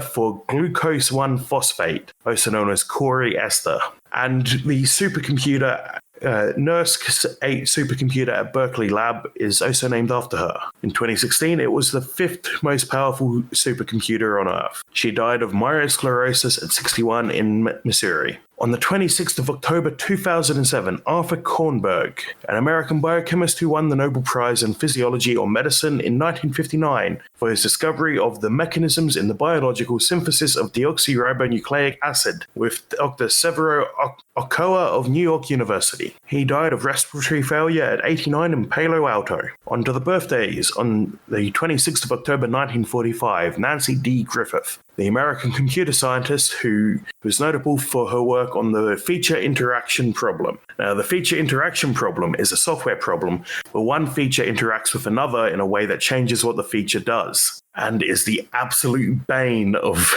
for glucose 1-phosphate, also known as Corey ester. And the supercomputer, NERSC 8 supercomputer at Berkeley Lab, is also named after her. In 2016, it was the 5th most powerful supercomputer on Earth. She died of myelosclerosis at 61 in Missouri. On the 26th of October 2007, Arthur Kornberg, an American biochemist who won the Nobel Prize in Physiology or Medicine in 1959 for his discovery of the mechanisms in the biological synthesis of deoxyribonucleic acid, with Dr. Severo Ochoa of New York University. He died of respiratory failure at 89 in Palo Alto. On to the birthdays. On the 26th of October 1945, Nancy D. Griffith, the American computer scientist who was notable for her work on the feature interaction problem. Now, the feature interaction problem is a software problem where one feature interacts with another in a way that changes what the feature does, and is the absolute bane of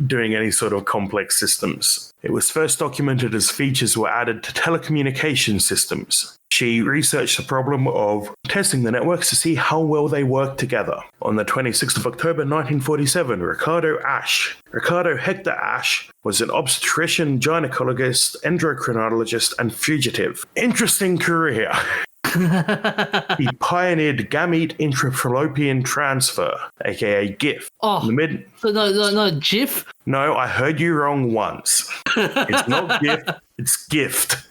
doing any sort of complex systems. It was first documented as features were added to telecommunication systems. She researched the problem of testing the networks to see how well they work together. On the 26th of October 1947, Ricardo Hector Ashe was an obstetrician, gynecologist, endocrinologist, and fugitive. Interesting career. He pioneered gamete intrafallopian transfer, aka GIF. No, GIF? No, I heard you wrong once. It's not GIF, it's gift.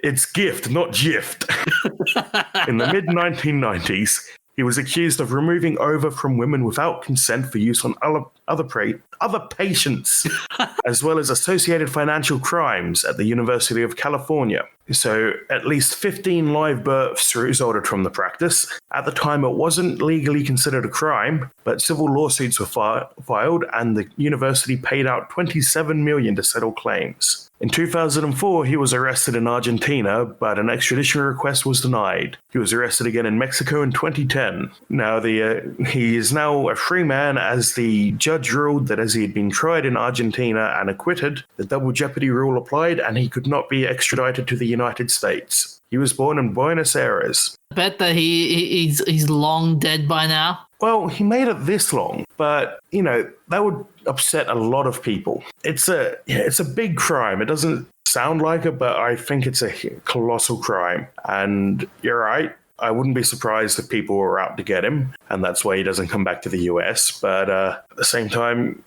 It's gift, not gift. In the mid-1990s, He was accused of removing ova from women without consent for use on other patients, as well as associated financial crimes at the University of California. So at least 15 live births resulted from the practice. At the time, it wasn't legally considered a crime, but civil lawsuits were filed, and the university paid out $27 million to settle claims. In 2004, he was arrested in Argentina, but an extradition request was denied. He was arrested again in Mexico in 2010. Now, he is now a free man, as the judge ruled that as he had been tried in Argentina and acquitted, the double jeopardy rule applied and he could not be extradited to the United States. He was born in Buenos Aires. I bet that he's long dead by now. Well, he made it this long, but, that would upset a lot of people. It's a big crime. It doesn't sound like it, but I think it's a colossal crime. And you're right. I wouldn't be surprised if people were out to get him, and that's why he doesn't come back to the US. But at the same time,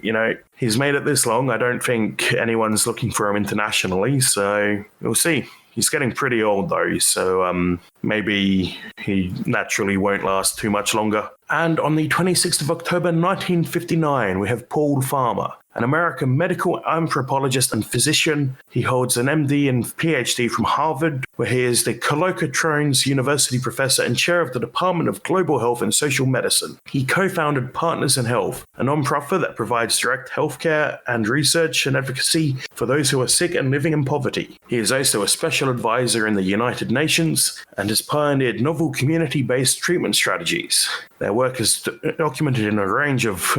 he's made it this long. I don't think anyone's looking for him internationally, so we'll see. He's getting pretty old, though, so maybe he naturally won't last too much longer. And on the 26th of October 1959, we have Paul Farmer, an American medical anthropologist and physician. He holds an MD and PhD from Harvard, where he is the Collocatrones University professor and chair of the Department of Global Health and Social Medicine. He co-founded Partners in Health, a non-profit that provides direct healthcare and research and advocacy for those who are sick and living in poverty. He is also a special advisor in the United Nations and has pioneered novel community-based treatment strategies. Their work is documented in a range of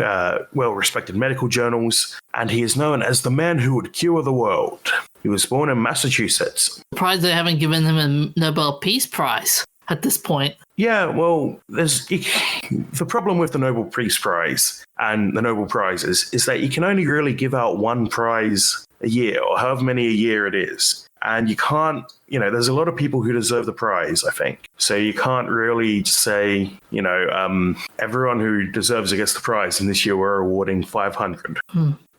well-respected medical journals, and he is known as the man who would cure the world. He was born in Massachusetts. Surprised they haven't given him a Nobel Peace Prize at this point. Yeah, well, the problem with the Nobel Peace Prize and the Nobel Prizes is that you can only really give out one prize a year, or however many a year it is. And you can't, there's a lot of people who deserve the prize, I think. So you can't really say, everyone who deserves it gets the prize, and this year we're awarding 500.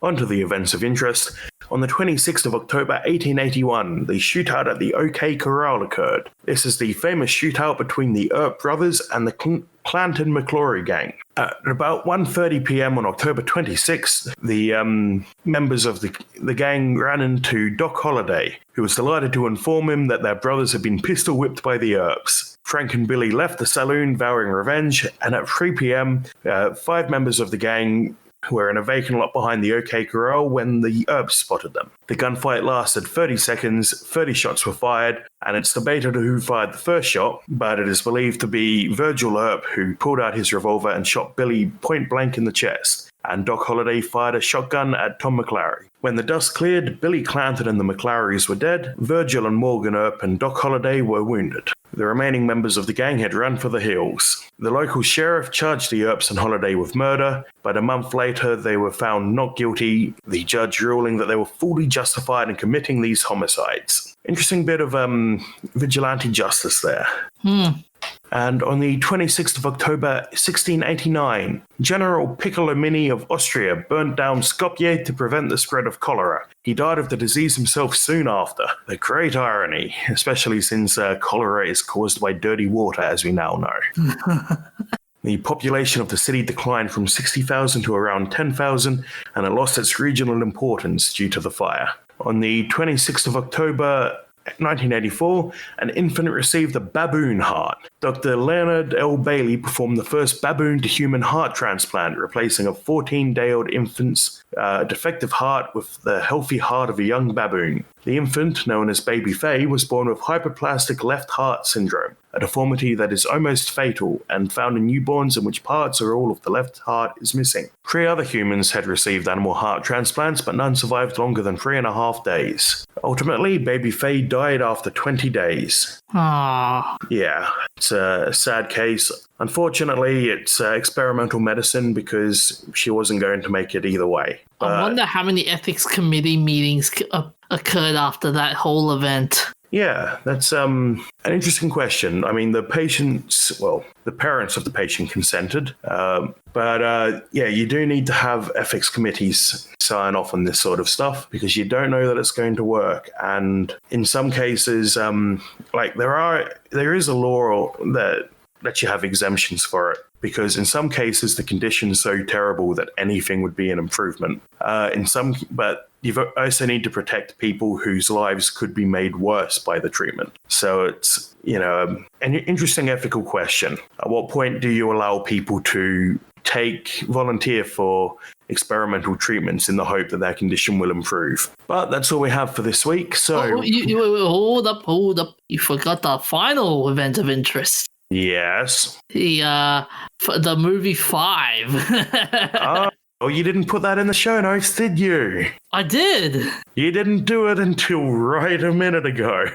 On to the events of interest. On the 26th of October 1881, the shootout at the OK Corral occurred. This is the famous shootout between the Earp brothers and the Clanton McClory gang. At about 1:30 p.m. on October 26th, the members of the gang ran into Doc Holliday, who was delighted to inform him that their brothers had been pistol whipped by the Earps. Frank and Billy left the saloon vowing revenge, and at 3 p.m., 5 members of the gang were in a vacant lot behind the OK Corral when the Earps spotted them. The gunfight lasted 30 seconds, 30 shots were fired, and it's debated who fired the first shot, but it is believed to be Virgil Earp, who pulled out his revolver and shot Billy point blank in the chest, and Doc Holliday fired a shotgun at Tom McClary. When the dust cleared, Billy Clanton and the McClarys were dead, Virgil and Morgan Earp and Doc Holliday were wounded. The remaining members of the gang had run for the hills. The local sheriff charged the Earps and Holliday with murder, but a month later they were found not guilty, the judge ruling that they were fully justified in committing these homicides. Interesting bit of vigilante justice there. And on the 26th of October 1689, General Piccolomini of Austria burnt down Skopje to prevent the spread of cholera. He died of the disease himself soon after. A great irony, especially since cholera is caused by dirty water, as we now know. The population of the city declined from 60,000 to around 10,000, and it lost its regional importance due to the fire. On the 26th of October 1984, an infant received a baboon heart. Dr. Leonard L. Bailey performed the first baboon-to-human heart transplant, replacing a 14-day-old infant's defective heart with the healthy heart of a young baboon. The infant, known as Baby Faye, was born with hypoplastic left heart syndrome, a deformity that is almost fatal and found in newborns in which parts or all of the left heart is missing. 3 other humans had received animal heart transplants, but none survived longer than 3.5 days. Ultimately, Baby Faye died after 20 days. Aww. Yeah, it's a sad case. Unfortunately, it's experimental medicine because she wasn't going to make it either way. I wonder how many ethics committee meetings occurred after that whole event. Yeah, that's an interesting question. I mean, the parents of the patient consented. But you do need to have ethics committees sign off on this sort of stuff because you don't know that it's going to work. And in some cases, there is a law that let you have exemptions for it, because in some cases the condition's so terrible that anything would be an improvement. But you also need to protect people whose lives could be made worse by the treatment. So it's, an interesting ethical question. At what point do you allow people to volunteer for experimental treatments in the hope that their condition will improve? But that's all we have for this week. So hold up. You forgot the final event of interest. Yes. The movie Five. Oh, you didn't put that in the show notes, did you? I did. You didn't do it until right a minute ago.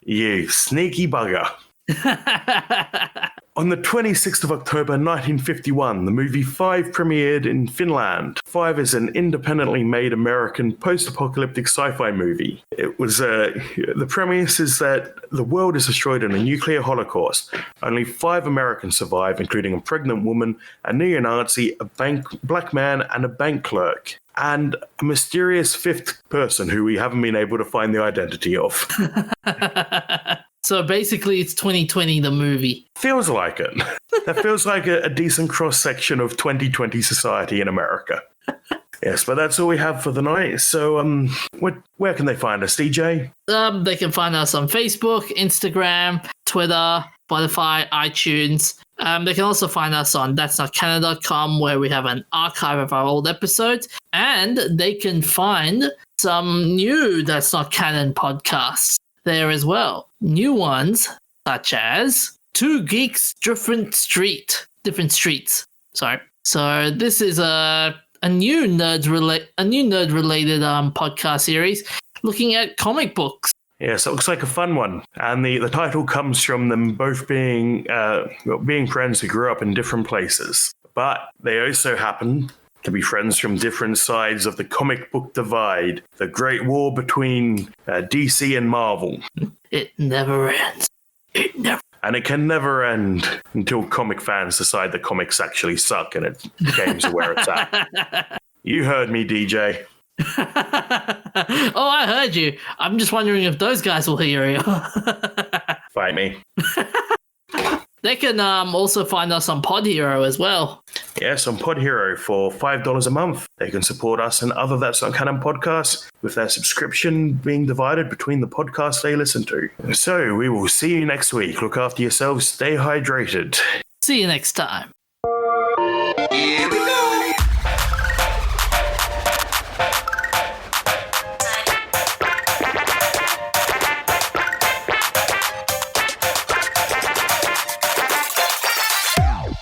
You sneaky bugger. On the 26th of October 1951, the movie Five premiered in Finland. Five is an independently made American post-apocalyptic sci-fi movie. It was the premise is that the world is destroyed in a nuclear holocaust. Only 5 Americans survive, including a pregnant woman, a neo-Nazi, a black man, and a bank clerk. And a mysterious 5th person who we haven't been able to find the identity of. So basically, it's 2020, the movie. Feels like it. That feels like a decent cross-section of 2020 society in America. Yes, but that's all we have for the night. So where can they find us, DJ? They can find us on Facebook, Instagram, Twitter, Spotify, iTunes. They can also find us on that'snotcanon.com, where we have an archive of our old episodes. And they can find some new That's Not Canon podcasts there as well. New ones, such as Two Geeks, Different Streets. Sorry. So this is a new nerd-related podcast series looking at comic books. Yes, it looks like a fun one. And the title comes from them both being friends who grew up in different places. But they also happen to be friends from different sides of the comic book divide, the great war between DC and Marvel. It never ends. And it can never end until comic fans decide that comics actually suck and games are where it's at. You heard me, DJ. Oh, I heard you. I'm just wondering if those guys will hear you. Fight me. They can also find us on Pod Hero as well. Yes, on Pod Hero for $5 a month. They can support us and other That's Not Canon podcasts, with their subscription being divided between the podcasts they listen to. So we will see you next week. Look after yourselves. Stay hydrated. See you next time.